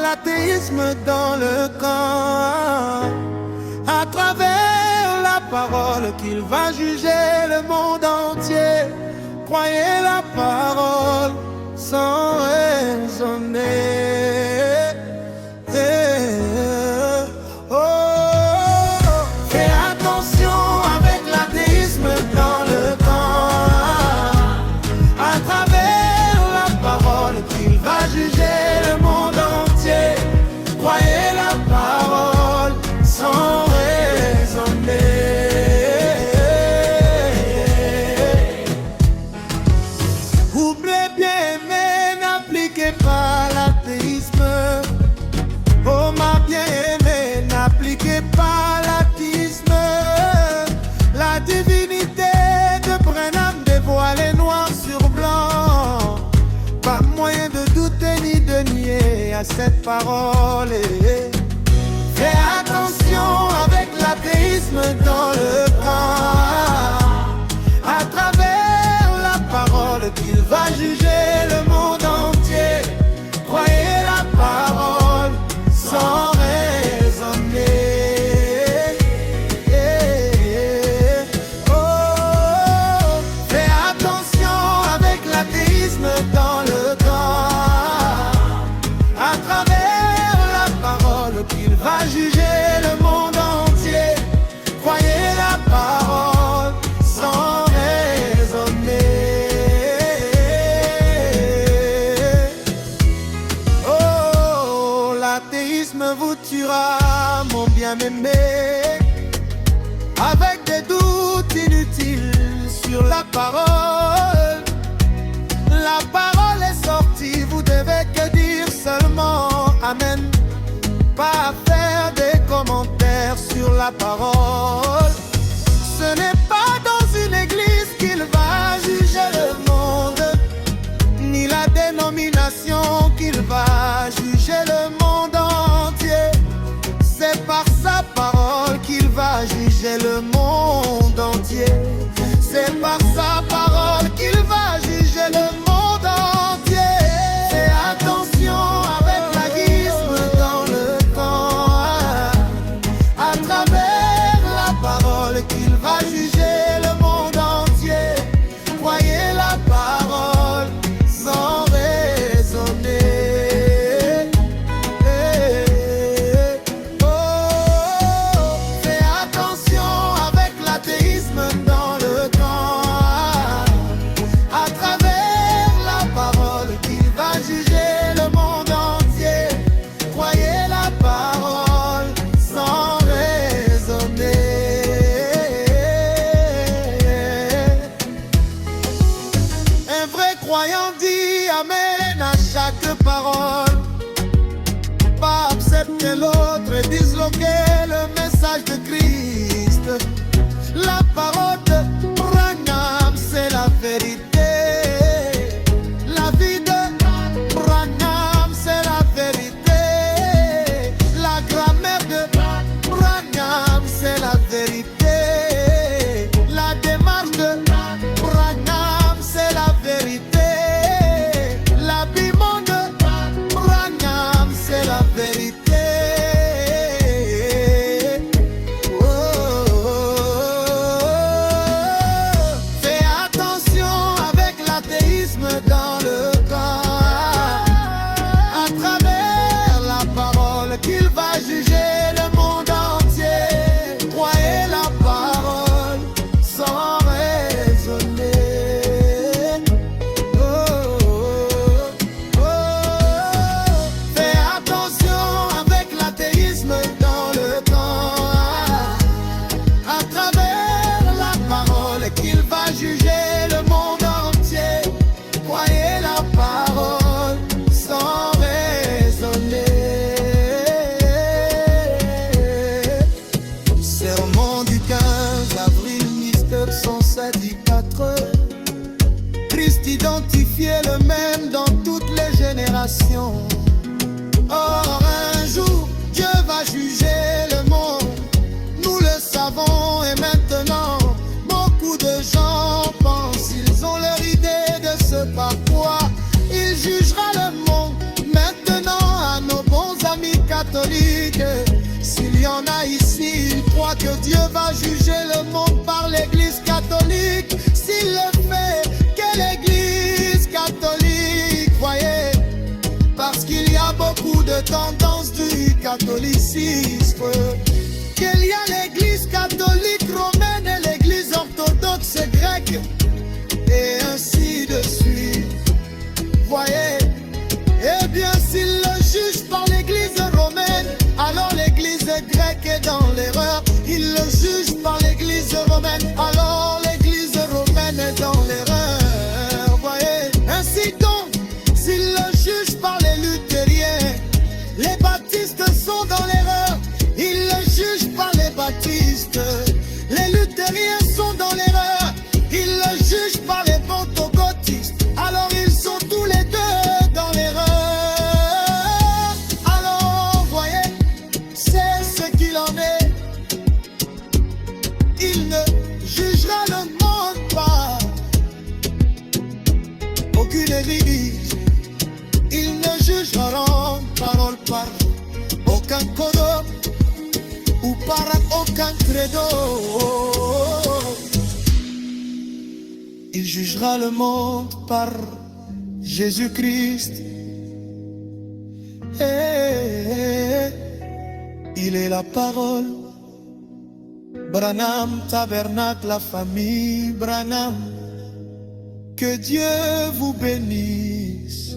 l'athéisme dans le camp. À travers la parole qu'il va juger le monde entier. Croyez la parole sans raisonner. Fais attention avec l'athéisme dans le camp. À travers la parole qu'il va juger le monde entier. Croyez la parole sans raisonner. Oubliez bien, mais n'appliquez pas l'athéisme. Oh ma bien-aimée, n'appliquez pas l'athéisme. La divinité de Branham dévoilée noir sur blanc. Pas moyen de douter ni de nier à cette parole. Fais attention avec l'athéisme dans le camp. À travers la parole qu'il va juger le monde entier. Croyez la parole sans raisonner. Oh, fais attention avec l'athéisme dans le camp. À travers la parole qu'il va juger le monde entier. Croyez la parole sans raisonner. Oh, l'athéisme vous tuera, mon bien-aimé, avec des doutes inutiles sur la parole. La parole est sortie, vous devez que dire seulement Amen. Pas faire des commentaires sur la parole. Ce n'est pas dans une église qu'il va juger le monde, ni la dénomination qu'il va juger le monde entier. C'est par sa parole qu'il va juger le monde entier. C'est par sa parole qu'il va juger le monde entier. Fais attention avec l'athéisme dans le camp. À travers la parole qu'il va juger le monde entier. Croyez la parole sans raisonner. Oh, fais attention avec l'athéisme dans le camp. À travers la parole qu'il va juger le monde entier. Croyez la parole sans raisonner. Un vrai croyant dit Amen à chaque parole. Pas accepter l'autre et disloquer le message de Christ. La parole de Branham, c'est la vérité. La vie de Branham, c'est la vérité. La grammaire de Branham, c'est la vérité. La démarche de Branham, c'est la vérité. L'habillement de Branham, c'est la vérité. Fais attention avec l'athéisme dans le camp. À travers la parole qu'il va juger le monde entier. Croyez la parole sans raisonner. Fais attention avec l'athéisme dans le camp. À travers la parole qu'il va juger le monde entier. Croyez la parole sans raisonner. Sermon du 15 avril 1954. Christ identifié le même dans toutes les générations. Or un jour Dieu va juger le monde. Nous le savons et maintenant beaucoup de gens pensent, ils ont leur idée de ce par quoi il jugera le monde. Maintenant à nos bons catholique. S'il y en a ici, ils croient que Dieu va juger le monde par l'église catholique. S'il le fait, quelle église catholique, voyez? Parce qu'il y a beaucoup de tendances du catholicisme. Qu'il y a l'église catholique romaine et l'église orthodoxe grecque, et ainsi de suite, voyez. Eh bien, s'il le juge par l'église romaine, alors l'église grecque est dans l'erreur. Il le juge par l'église romaine, alors l'église romaine est dans l'erreur, voyez. Ainsi donc, s'il le juge par les luthériens, les baptistes sont dans l'erreur. Il le juge par les baptistes, les luthériens sont dans l'erreur. Il le juge par les pentecôtistes, alors ils sont tous les deux dans l'erreur. Alors voyez, c'est ce qu'il en est. Il ne jugera le monde par aucune église. Il ne jugera en parole par aucun code ou par aucun credo. Il jugera le monde par Jésus-Christ. Il est la parole. Branham, tabernacle, la famille Branham. Que Dieu vous bénisse.